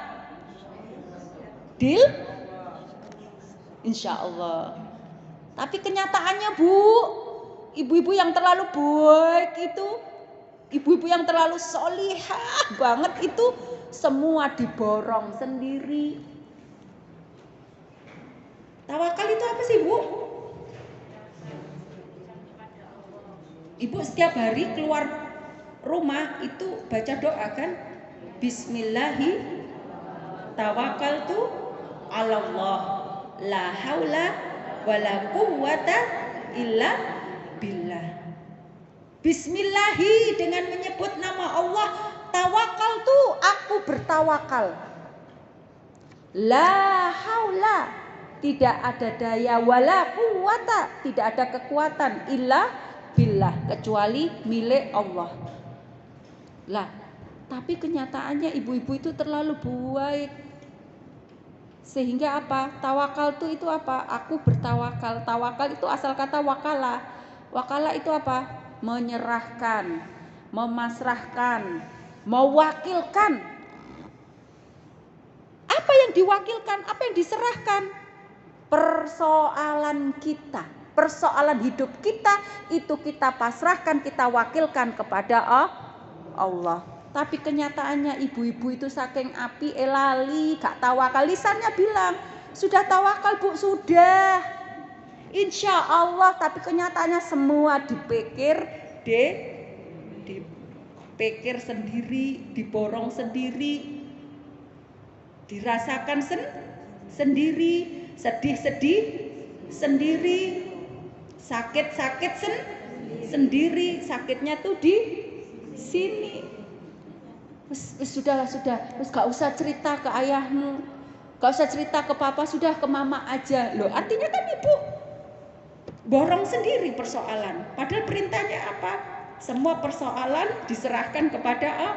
Deal? Insya Allah. Tapi kenyataannya Bu, ibu-ibu yang terlalu baik itu, ibu-ibu yang terlalu solihah banget itu semua diborong sendiri. Tawakal itu apa sih, Bu? Ibu setiap hari keluar rumah itu baca doa kan? Bismillahi tawakkaltu 'alallah la haula wala quwwata illa billah. Bismillahi, dengan menyebut nama Allah, tawakkaltu, aku bertawakal. La haula, tidak ada daya, wala quwwata, tidak ada kekuatan, illa billah, kecuali milik Allah. Lah, tapi kenyataannya ibu-ibu itu terlalu baik. Sehingga apa? Tawakal itu apa? Aku bertawakal. Tawakal itu asal kata wakala. Wakala itu apa? Menyerahkan, memasrahkan, mewakilkan. Apa yang diwakilkan? Apa yang diserahkan? Persoalan kita, persoalan hidup kita itu kita pasrahkan, kita wakilkan kepada Allah. Tapi kenyataannya ibu-ibu itu saking api lali, gak tawakal. Lisannya bilang, sudah tawakal Bu, sudah, insya Allah. Tapi kenyataannya semua dipikir sendiri, diborong sendiri, dirasakan sendiri, sedih-sedih sendiri, sakit-sakit sendiri. Sakitnya tuh di sini. Sudah, gak usah cerita ke ayahmu, gak usah cerita ke papa, sudah ke mama aja. Loh, artinya kan ibu borong sendiri persoalan. Padahal perintahnya apa? Semua persoalan diserahkan kepada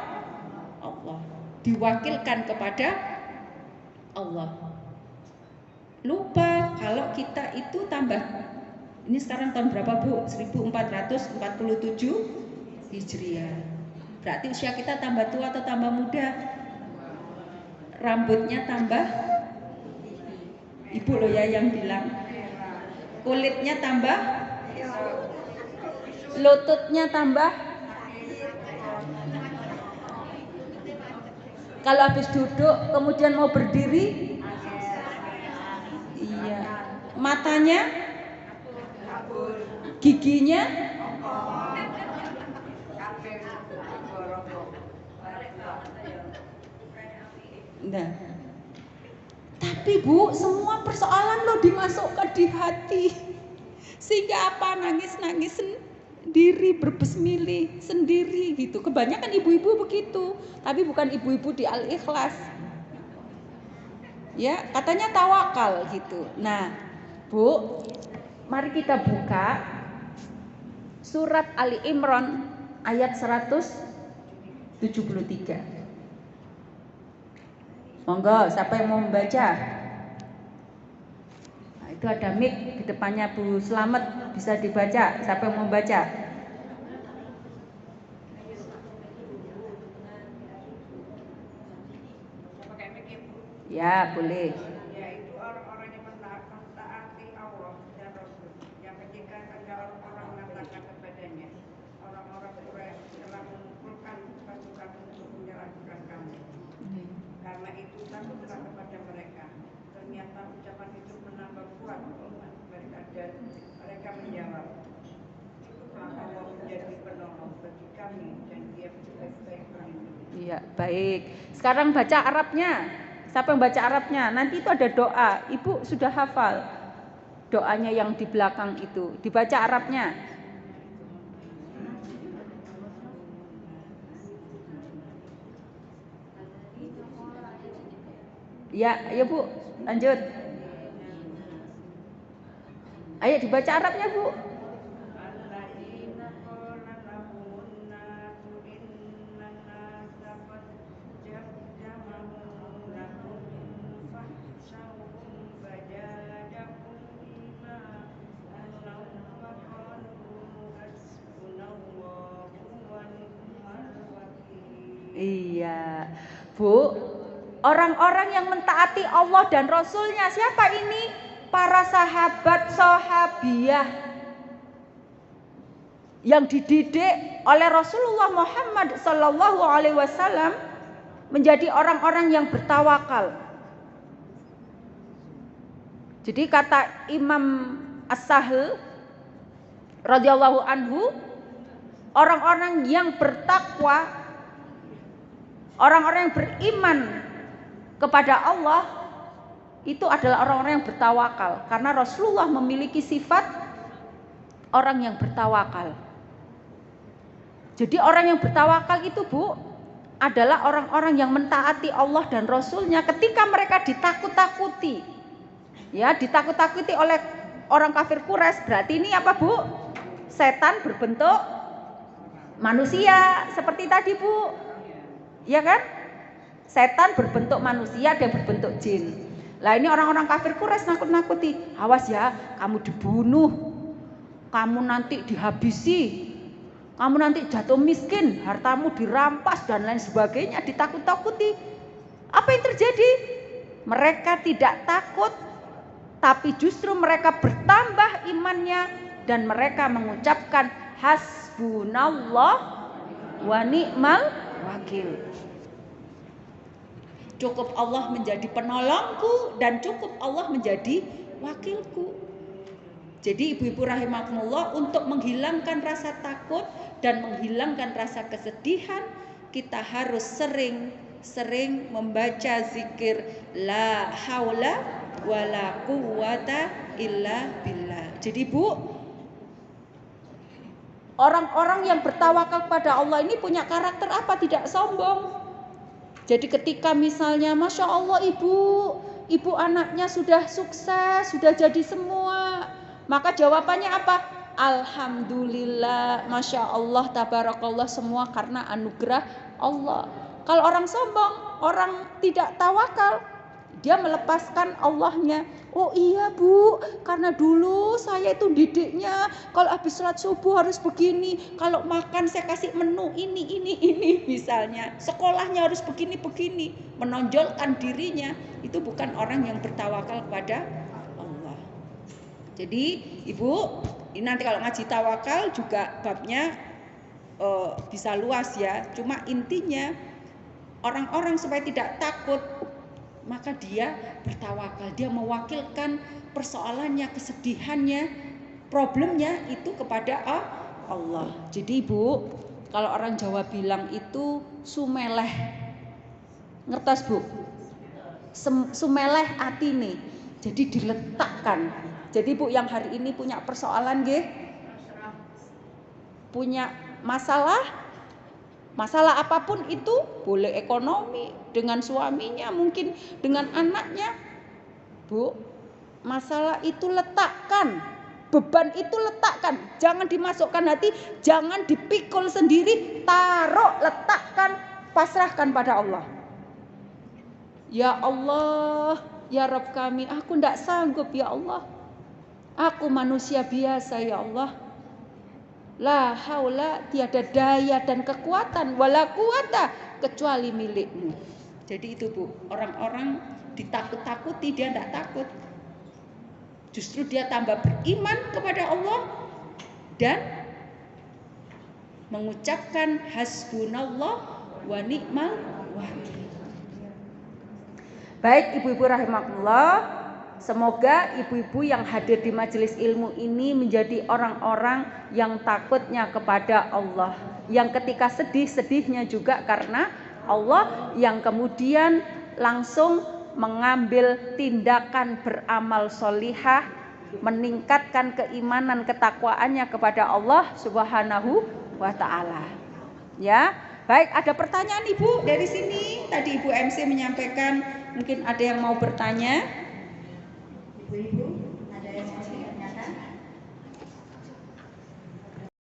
Allah, diwakilkan kepada Allah. Lupa kalau kita itu tambah. Ini sekarang tahun berapa, Bu? 1447 Hijriah. Berarti usia kita tambah tua atau tambah muda? Rambutnya tambah, ibu loh ya yang bilang. Kulitnya tambah, lututnya tambah. Kalau habis duduk kemudian mau berdiri, iya. Matanya, giginya, nah. Tapi Bu, semua persoalan lo dimasukkan di hati. Sehingga apa? Nangis-nangis sendiri, berbesmili sendiri gitu. Kebanyakan ibu-ibu begitu. Tapi bukan ibu-ibu di Al-Ikhlas. Ya, katanya tawakal gitu. Nah, Bu, mari kita buka surat Ali Imran ayat 173. Monggo, siapa yang mau membaca? Nah, itu ada mic di depannya Bu Slamet, bisa dibaca. Siapa yang mau membaca? Ya, boleh. Yaitu orang-orang yang mentaati Allah dan Rasul, yang ketika ada orang mengatakan kepadanya, orang-orang Quraisy telah mengumpulkan pasukan untuk menyerahkan kamu. Karena itu takutlah kepada mereka. Ternyata ucapan itu menambah kuat iman mereka dan mereka menjawab, cukuplah Allah menjadi penolong bagi kami dan Dia sebaik-baik pelindung. Iya, baik. Sekarang baca Arabnya. Siapa yang baca Arabnya? Nanti itu ada doa. Ibu sudah hafal doanya yang di belakang itu. Dibaca Arabnya. Ya, ayo Bu, lanjut. Ayo dibaca Arabnya, Bu. Iya, Bu. Orang-orang yang mentaati Allah dan Rasulnya, siapa ini? Para sahabat sahabiah. yang dididik oleh Rasulullah Muhammad sallallahu alaihi wasallam menjadi orang-orang yang bertawakal. Jadi kata Imam As-Sahl radhiyallahu anhu, orang-orang yang bertakwa, orang-orang yang beriman kepada Allah itu adalah orang-orang yang bertawakal, karena Rasulullah memiliki sifat orang yang bertawakal. Jadi orang yang bertawakal itu, Bu, adalah orang-orang yang mentaati Allah dan Rasulnya ketika mereka ditakut-takuti. Ya, ditakut-takuti oleh orang kafir Quraisy. Berarti ini apa, Bu? Setan berbentuk manusia seperti tadi, Bu. Ya kan? Setan berbentuk manusia dan berbentuk jin. Lah ini orang-orang kafir Quraisy nakut-nakuti. Awas ya, kamu dibunuh. Kamu nanti dihabisi. Kamu nanti jatuh miskin, hartamu dirampas dan lain sebagainya, ditakut-takuti. Apa yang terjadi? Mereka tidak takut, tapi justru mereka bertambah imannya dan mereka mengucapkan hasbunallah wa ni'mal wakil. Cukup Allah menjadi penolongku dan cukup Allah menjadi wakilku. Jadi ibu-ibu rahimakumullah, untuk menghilangkan rasa takut dan menghilangkan rasa kesedihan, kita harus sering membaca zikir la haula wala quwata illa billah. Jadi Bu, orang-orang yang bertawakal kepada Allah ini punya karakter apa? Tidak sombong. Jadi ketika misalnya Masya Allah ibu anaknya sudah sukses, sudah jadi semua, maka jawabannya apa? Alhamdulillah, Masya Allah, tabarakallah, semua karena anugerah Allah. Kalau orang sombong, orang tidak tawakal, dia melepaskan Allahnya. Oh iya Bu, karena dulu saya itu didiknya kalau habis sholat subuh harus begini, kalau makan saya kasih menu ini misalnya, sekolahnya harus begini, menonjolkan dirinya. Itu bukan orang yang bertawakal kepada Allah. Jadi Ibu, ini nanti kalau ngaji tawakal juga babnya bisa luas ya. Cuma intinya orang-orang supaya tidak takut, maka dia bertawakal, dia mewakilkan persoalannya, kesedihannya, problemnya itu kepada Allah. Jadi Bu, kalau orang Jawa bilang itu sumeleh, ngertos Bu? Sumeleh atine, jadi diletakkan. Jadi Bu, yang hari ini punya persoalan nggih, punya masalah apapun itu, boleh ekonomi, dengan suaminya, mungkin dengan anaknya, Bu, masalah itu letakkan, beban itu letakkan, jangan dimasukkan hati, jangan dipikul sendiri, taruh, letakkan, pasrahkan pada Allah. Ya Allah, ya Rabb kami, aku tidak sanggup ya Allah, aku manusia biasa ya Allah. La haula, tiada daya dan kekuatan, wala quwata, kecuali milikmu. Jadi itu Bu, orang-orang ditakut-takuti, dia tidak takut. Justru dia tambah beriman kepada Allah dan mengucapkan hasbunallah wa ni'mal wakil. Baik ibu-ibu rahimakumullah, semoga ibu-ibu yang hadir di majelis ilmu ini menjadi orang-orang yang takutnya kepada Allah, yang ketika sedih-sedihnya juga karena Allah, yang kemudian langsung mengambil tindakan beramal solihah, meningkatkan keimanan ketakwaannya kepada Allah Subhanahu wa ta'ala. Ya, baik, ada pertanyaan Ibu dari sini? Tadi Ibu MC menyampaikan, mungkin ada yang mau bertanya. Ibu-ibu, ada yang mau